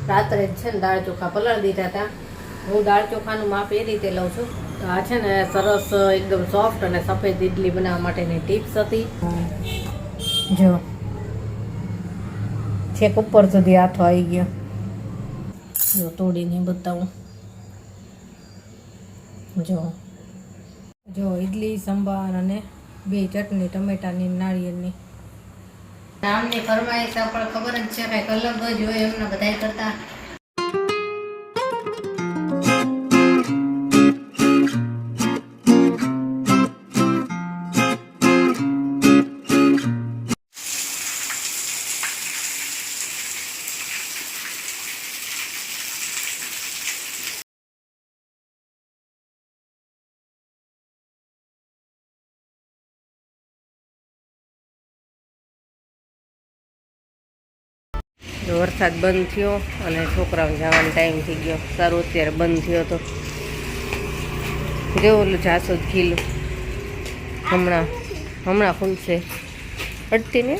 રાત્રે છે ને દાળ ચોખા પલાળી દીધા હતા. હું દાળ ચોખાનું માપ એ રીતે લઉં છું. તો આ છે ને સરસ એકદમ સોફ્ટ અને સફેદ ઇડલી બનાવવા માટેની ટિપ્સ હતી. જો છેક ઉપર સુધી હાથો આવી ગયો. જો તોડીને બતાવું. જો ઇડલી સંભાર અને 2 ચટણી ટમેટાની નાળિયેરની. આમની ફરમાઈશ આપણે ખબર જ છે કંઈક અલગ જ હોય એમના બધાય કરતા. વરસાદ બંધ થયો અને છોકરાઓને જવાનો ટાઈમ થઈ ગયો. સારું અત્યારે બંધ થયો તો જો ઓલું જાસૂદ ખીલું હમણાં ફૂલશે. અટતી ને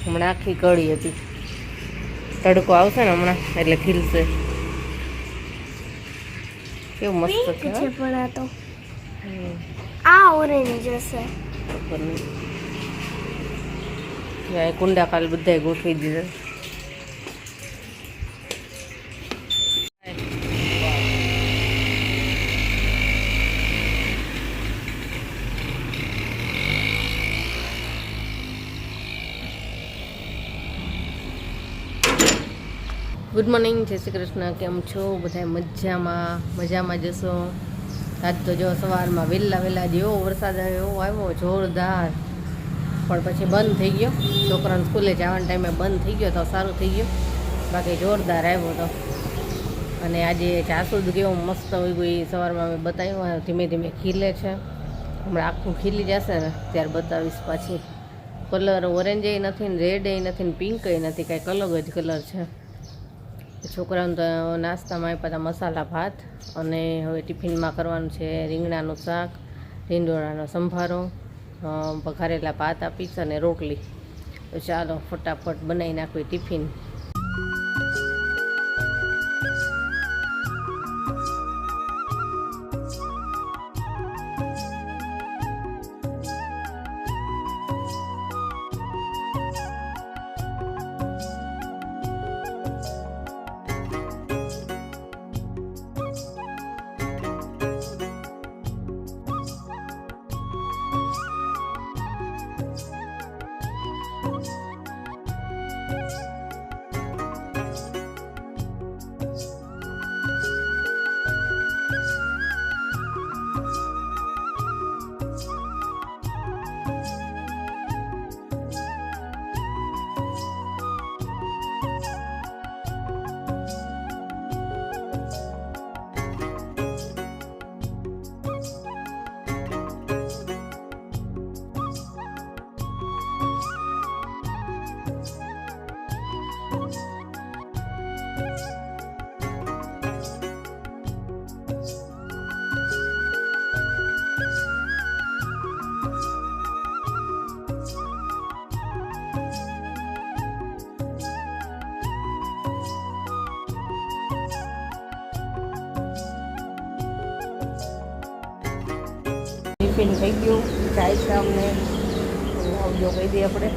હમણાં આખી કળી હતી. તડકો આવશે ને હમણાં એટલે ખીલશે. કેવું મસ્ત છે. પણ તો આ ઓરેન્જ જશે. ખબર નહીં. કુંડા કાલ બધાય ગોઠવી દીધા. ગુડ મોર્નિંગ, જય શ્રી કૃષ્ણ. કેમ છો બધા? મજામાં જશો. આજ તો જો સવારમાં વહેલા જેવો વરસાદ આવ્યો જોરદાર, પણ પછી બંધ થઈ ગયો. છોકરાને સ્કૂલે જવાના ટાઈમે બંધ થઈ ગયો તો સારું થઈ ગયું, બાકી જોરદાર આવ્યો હતો. અને આજે જાસૂદ કેવો મસ્ત હોય ગયું એ સવારમાં મેં બતાવ્યું. ધીમે ધીમે ખીલે છે. હમણાં આખું ખીલી જશે ને ત્યારે બતાવીશ પાછી. કલર ઓરેન્જે નથી ને રેડે નથી ને પિંકે નથી, કાંઈક અલગ જ કલર છે. છોકરાઓને તો નાસ્તામાં આપ્યા હતા મસાલા ભાત, અને હવે ટિફિનમાં કરવાનું છે રીંગણાનું શાક, રીંગણાનો સંભારો, વઘારેલા ભાત આપીશ અને રોટલી. તો ચાલો ફટાફટ બનાવી નાખવી ટિફિન. ટિફિન થઈ ગયું. ચાય છે અમને, આવજો કહી દઈએ આપણે.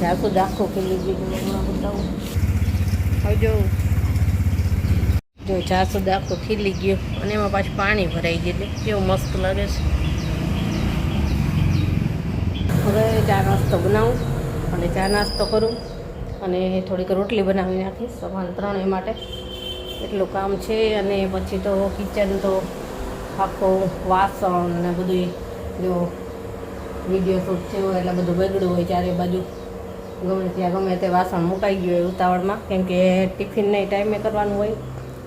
જાસૂદ આખો ખીલી ગયું હમણાં બતાવું. આવજો. જો જાસૂદ આખો ખીલી ગયો અને એમાં પાછું પાણી ભરાઈ ગયેલું. કેવું મસ્ત લાગે છે. હવે ચા નાસ્તો બનાવું અને ચા નાસ્તો કરું અને થોડીક રોટલી બનાવી નાખીશ સવારે ત્રણેય માટે. એટલું કામ છે. અને પછી તો કિચન તો આખો વાસણ ને બધું, જો વિડીયો શૂટ થયો એટલે બધું બગડ્યું હોય ચારે બાજુ. ગમે ત્યાં ગમે તે વાસણ મુકાઈ ગયું હોય ઉતાવળમાં, કેમ કે ટિફિનને ટાઈમે કરવાનું હોય,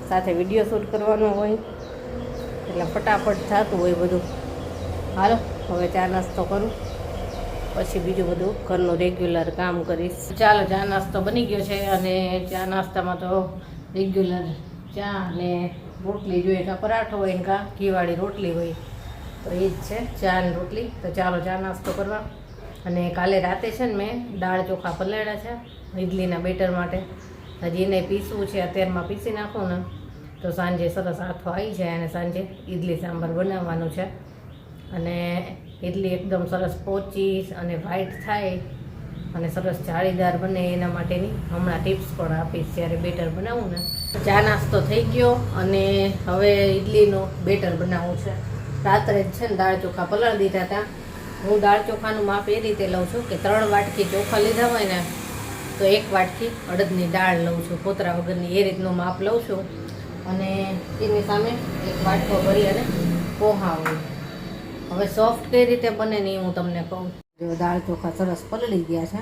સાથે વિડીયો શૂટ કરવાનો હોય, એટલે ફટાફટ થતું હોય બધું. હાલો હવે ચા નાસ્તો કરું, પછી બીજું બધું ઘરનું રેગ્યુલર કામ કરીશ. ચાલો ચા નાસ્તો બની ગયો છે. અને ચા નાસ્તામાં તો રેગ્યુલર ચા અને રોટલી જોઈએ, કાં પરાઠો હોય ને કાં ઘીવાળી રોટલી હોય, તો એ જ છે ચા અને રોટલી. તો ચાલો ચા નાસ્તો કરવા. અને કાલે રાતે છે ને મેં દાળ ચોખા પલાળ્યા છે ઇડલીના બેટર માટે. હજી એને પીસવું છે, અત્યારમાં પીસી નાખું ને તો સાંજે સરસ આથો આવી જાય અને સાંજે ઇડલી સાંભાર બનાવવાનું છે. અને ઇડલી એકદમ સરસ પોચી અને વ્હાઈટ થાય અને સરસ જાળીદાર બને એના માટેની હમણાં ટિપ્સ પણ આપીશ જ્યારે બેટર બનાવું ને. ચા નાસ્તો થઈ ગયો અને હવે ઇડલીનું બેટર બનાવવું છે. રાત્રે જ છે ને દાળ ચોખા પલાળી દીધા હતા. હું દાળ ચોખાનું માપ એ રીતે લઉં છું કે 3 વાટકી ચોખા લીધા હોય ને તો 1 વાટકી અડદની દાળ લઉં છું, ફોતરા વગરની, એ રીતનું માપ લઉં છું. અને એની સામે 1 વાટકો ભરી અને પોહા હોય. હવે સોફ્ટ કઈ રીતે બને ને હું તમને કહું. જો દાળ ચોખા સરસ પલળી ગયા છે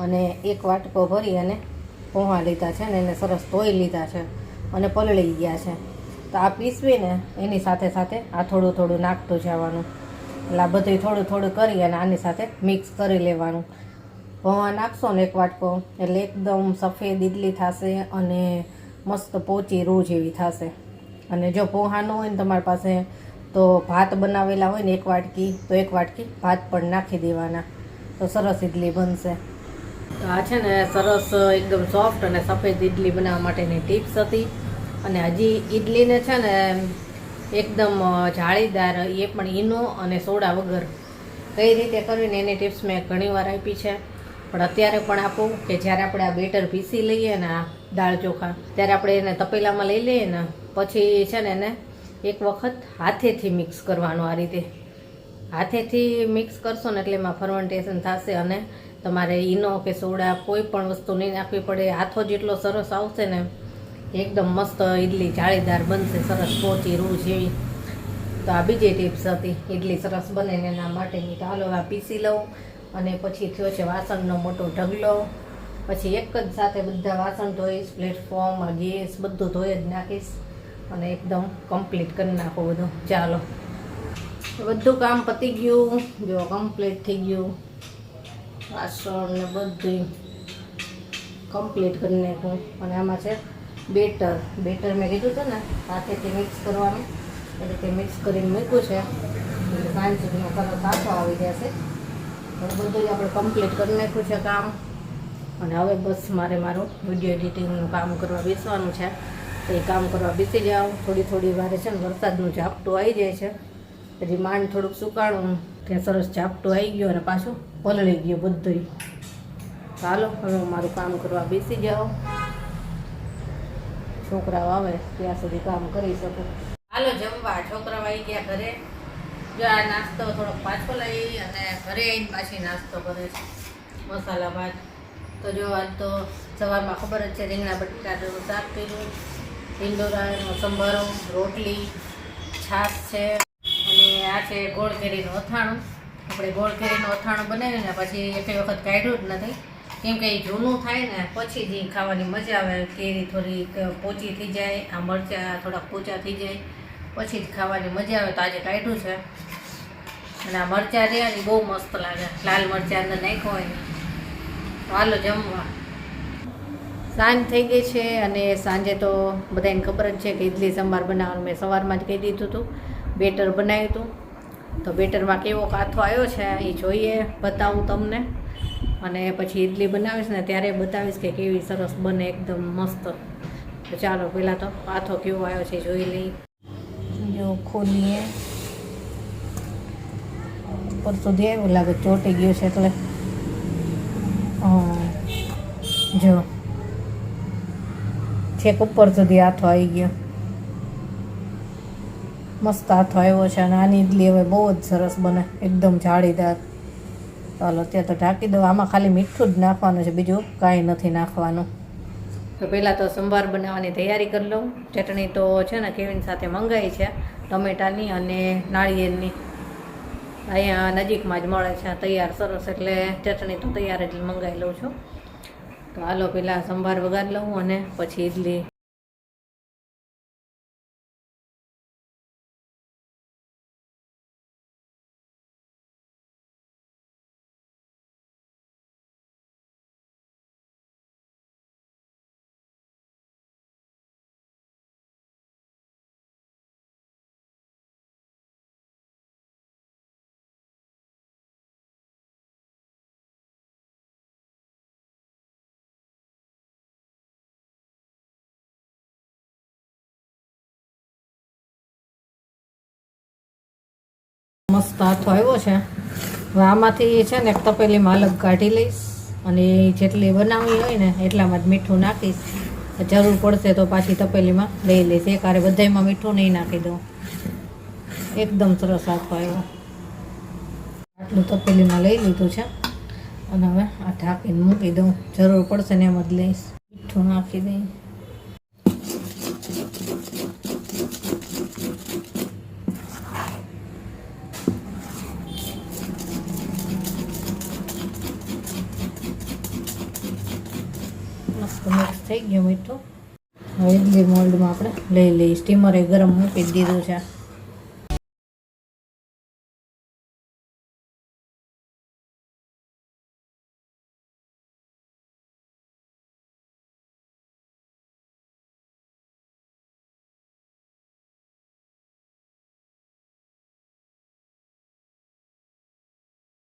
અને 1 વાટકો ભરી અને પોહા લીધા છે ને એને સરસ ધોઈ લીધા છે અને પલળી ગયા છે. તો આ પીસવીને એની સાથે સાથે આ થોડું થોડું નાખતું જવાનું. એટલે આ બધું થોડું થોડું કરી અને આની સાથે મિક્સ કરી લેવાનું. પોહા નાખશો ને 1 વાટકો એટલે એકદમ સફેદ ઇડલી થશે અને મસ્ત પોચી રૂ જેવી થશે. અને જો પોહા ન હોય ને તમારી પાસે તો ભાત બનાવેલા હોય ને 1 વાટકી તો 1 વાટકી ભાત પણ નાખી દેવાના તો સરસ ઇડલી બનશે. તો આ છે ને સરસ એકદમ સોફ્ટ અને સફેદ ઇડલી બનાવવા માટેની ટિપ્સ હતી. અને હજી ઇડલીને છે ને એકદમ જાળીદાર, એ પણ ઈનો અને સોડા વગર કઈ રીતે કરવીને એની ટિપ્સ મેં ઘણીવાર આપી છે. પણ અત્યારે પણ આપું કે જ્યારે આપણે આ બેટર પીસી લઈએ ને આ દાળ ચોખા, ત્યારે આપણે એને તપેલામાં લઈ લઈએ ને પછી છે ને એને એક વખત હાથેથી મિક્સ કરવાનું. આ રીતે હાથેથી મિક્સ કરશો ને એટલે એમાં ફર્મેન્ટેશન થશે અને તમારે ઈનો કે સોડા કોઈ પણ વસ્તુ નહીં નાખવી પડે. હાથો જેટલો સરસ આવશે ને એકદમ મસ્ત ઇડલી જાળીદાર બનશે, સરસ પોચી રૂ જેવી. તો આ બીજી ટિપ્સ હતી ઇડલી સરસ બને ને એના માટેની. તો હાલો આ પીસી લઉં અને પછી થયો છે વાસણનો મોટો ઢગલો. પછી એક જ સાથે બધા વાસણ ધોઈશ, પ્લેટફોર્મ, ગેસ બધું ધોઈ જ નાખીશ અને એકદમ કમ્પ્લીટ કરી નાખો બધું. ચાલો બધું કામ પતી ગયું, જો કમ્પ્લીટ થઈ ગયું. વાસણ ને બધું કમ્પ્લીટ કરી નાખું. અને આમાં છે બેટર મેં કીધું હતું ને હાથેથી મિક્સ કરવાનું, એ રીતે મિક્સ કરીને મૂક્યું છે એટલે સાંજ સુધીમાં સરસ આથો આવી જશે. બધું જ આપણે કમ્પ્લીટ કરી નાખ્યું છે કામ. અને હવે બસ મારે મારું વિડીયો એડિટિંગનું કામ કરવા બેસવાનું છે. તો એ કામ કરવા બેસી જાઉં. થોડી વારે છે ને વરસાદનું ઝાપટું આવી જાય છે. હજી માંડ થોડુંક સુકાણું ત્યાં સરસ ઝાપટું આવી ગયું અને પાછું પલળી ગયું બધું. ચાલો હવે હું મારું કામ કરવા બેસી જાઉં. છોકરાઓ આવે ત્યાં સુધી કામ કરી શકું. હાલો જમવા. છોકરાઓ આવી ગયા ઘરે. જો આ નાસ્તો થોડોક પાછો લઈ અને ઘરે આવીને પાછી નાસ્તો કરે છે, મસાલા ભાત. તો જો આજ તો સવારમાં ખબર જ છે રીંગણા બટાકાનું શાક કર્યું, ઈંડોરાનો સંભારો, રોટલી, છાશ છે અને આ છે ગોળ કેરીનું અથાણું. આપણે ગોળ કેરીનું અથાણું બનાવ્યું ને પછી એક વખત કાઢ્યું જ નથી, કેમ કે એ જૂનું થાય ને પછી જ ખાવાની મજા આવે. કેરી થોડીક પોચી થઈ જાય, આ મરચાં થોડાક પોચા થઈ જાય પછી જ ખાવાની મજા આવે. તો આજે કાઢ્યું છે. અને આ મરચાં રહ્યા ને બહુ મસ્ત લાગે, લાલ મરચાં અંદર નાખ્યો હોય ને. હાલો જમવા. સાંજ થઈ ગઈ છે અને સાંજે તો બધાને ખબર જ છે કે ઇડલી સંભાર બનાવવાનું મેં સવારમાં જ કહી દીધું હતું. બેટર બનાવ્યું હતું. તો બેટરમાં કેવો કાથો આવ્યો છે એ જોઈએ, બતાવું તમને. અને પછી ઇડલી બનાવીશ ને ત્યારે બતાવીશ કે કેવી સરસ બને, એકદમ મસ્ત. તો ચાલો પહેલાં તો કાથો કેવો આવ્યો છે જોઈ લઈ. જો ખોલીએ ઉપર સુધી એવું લાગે ચોટી ગયું છે એટલે જો છેક ઉપર સુધી હાથો આવી ગયો, મસ્ત હાથો આવ્યો છે. અને આની ઇડલી હવે બહુ જ સરસ બને, એકદમ જાળીદાર. ચાલો અત્યારે તો ઢાંકી દો. આમાં ખાલી મીઠું જ નાખવાનું છે, બીજું કાંઈ નથી નાખવાનું. તો પહેલાં તો સંભાર બનાવવાની તૈયારી કરી લઉં. ચટણી તો છે ને કેવીન સાથે મંગાવી છે, ટમેટાની અને નાળિયેરની. અહીંયા નજીકમાં જ મળે છે તૈયાર સરસ, એટલે ચટણી તો તૈયાર જ મંગાવી લઉં છું. તો હાલો પહેલાં સંભાર વઘારી લઉં અને પછી ઇડલી. મસ્ત હાથો આવ્યો છે. હવે આમાંથી છે ને એક તપેલીમાં અલગ કાઢી લઈશ અને જેટલી બનાવવી હોય ને એટલામાં જ મીઠું નાખીશ. જરૂર પડશે તો પાછી તપેલીમાં લઈ લઈશ. એક હારે બધામાં મીઠું નહીં નાખી દઉં. એકદમ સરસ હાથો આવ્યો. આટલું તપેલીમાં લઈ લીધું છે અને હવે આ ઢાંકીને મૂકી દઉં. જરૂર પડશે ને એમ જ લઈશ. મીઠું નાખી દઈ. મસ્ત મિક્સ થઈ ગયું મીઠું. હવે ઇડલી મોલ્ડમાં આપણે લઈ લઈએ. સ્ટીમરે ગરમ મૂકી દીધું છે.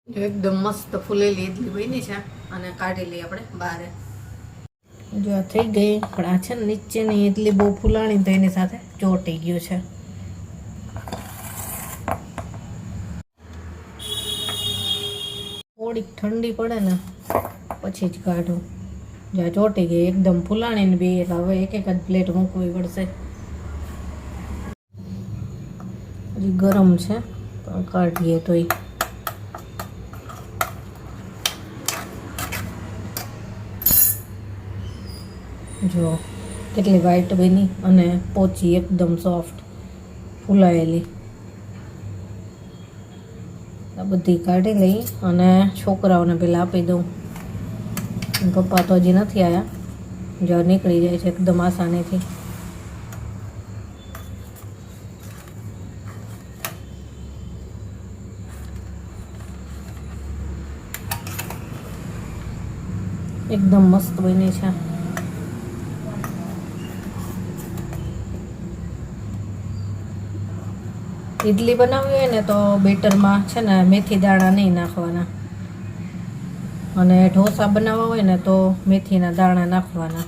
એકદમ મસ્ત ફૂલેલી ઇડલી બની છે અને કાઢી લઈએ આપણે બહાર. જો આ થઈ ગઈ, પણ આ છે ને નીચેની ઇડલી બહુ ફૂલાણી તો એની સાથે ચોટી ગયું છે. થોડીક ઠંડી પડે ને પછી જ કાઢું. જો આ ચોટી ગઈ એકદમ ફૂલાણી ને બી, એટલે હવે એક એક જ પ્લેટ મૂકવી પડશે. હજી ગરમ છે પણ કાઢીએ તોય. જો કેટલી વ્હાઈટ બની અને પોચી એકદમ સોફ્ટ ફૂલાયેલી. આ બધી કાઢી લઈ અને છોકરાઓને પેલા આપી દઉં. પપ્પા તો હજી નથી આવ્યા. જો નીકળી જાય છે એકદમ આસાનીથી. એકદમ મસ્ત બની છે. ઇડલી બનાવવી હોય ને તો બેટરમાં છે ને મેથી દાણા નહીં નાખવાના, અને ઢોસા બનાવવા હોય ને તો મેથીના દાણા નાખવાના.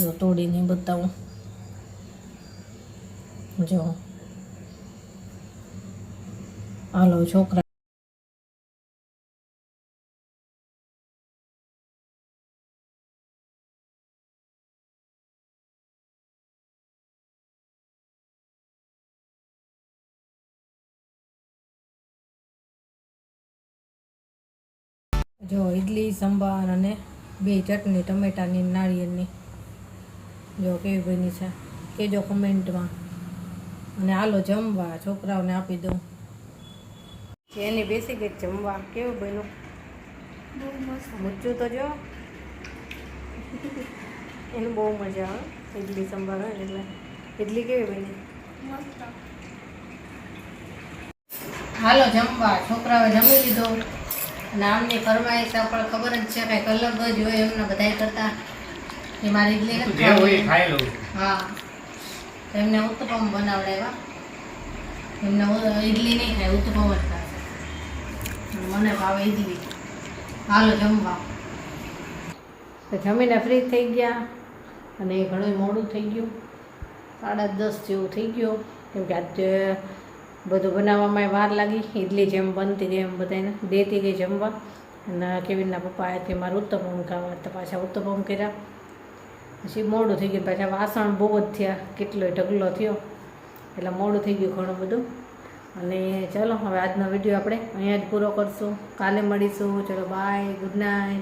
જો તોડીને બતાવું. જો હાલો છોકરા. જો ઇડલી સંભાર અને 2 ચટણી ટમેટાની નાળિયેરની. જો કેવી બની છે કહેજો કમેન્ટમાં. અને હાલો જમવા, છોકરાઓને આપી દઉં. એની બેસી ગઈ જમવા. કેવું બન્યું? બહુ મસ્ત. મૂચું તો જો એનું બહુ મજા આવે ઇડલી સંભાર હોય ને એટલે. ઇડલી કેવી બની? મસ્ત. હાલો જમવા. છોકરાઓએ જમી લીધો અને આમની ફરમાઈશ આપણે ખબર જ છે કંઈક અલગ જ હોય એમને બધાય કરતા. એ મારી ઇડલી નથી ખાવી. હા, તો એમને ઉત્તપમ બનાવડાવ્યા. એમને ઇડલી નહીં ખાય, ઉત્તપમ જ ખાશે. મને ભાવે ઇડલી. હાલો જમવા. તો જમીને ફ્રી થઈ ગયા અને ઘણું મોડું થઈ ગયું. 10:30 જેવું થઈ ગયું, કેમ કે આજે બધું બનાવવામાં વાર લાગી. ઇડલી જેમ બનતી ગઈ એમ બધાને દેતી ગઈ જમવા. અને કેવીનના પપ્પા આવ્યાથી મારે ઉત્તપમ ખાવા, તો પાછા ઉત્તપમ કર્યા. પછી મોડું થઈ ગયું. પાછા વાસણ બહુ જ થયા, કેટલોય ઢગલો થયો, એટલે મોડું થઈ ગયું ઘણું બધું. અને ચલો હવે આજનો વિડીયો આપણે અહીંયા જ પૂરો કરશું. કાલે મળીશું. ચલો બાય, ગુડ નાઇટ.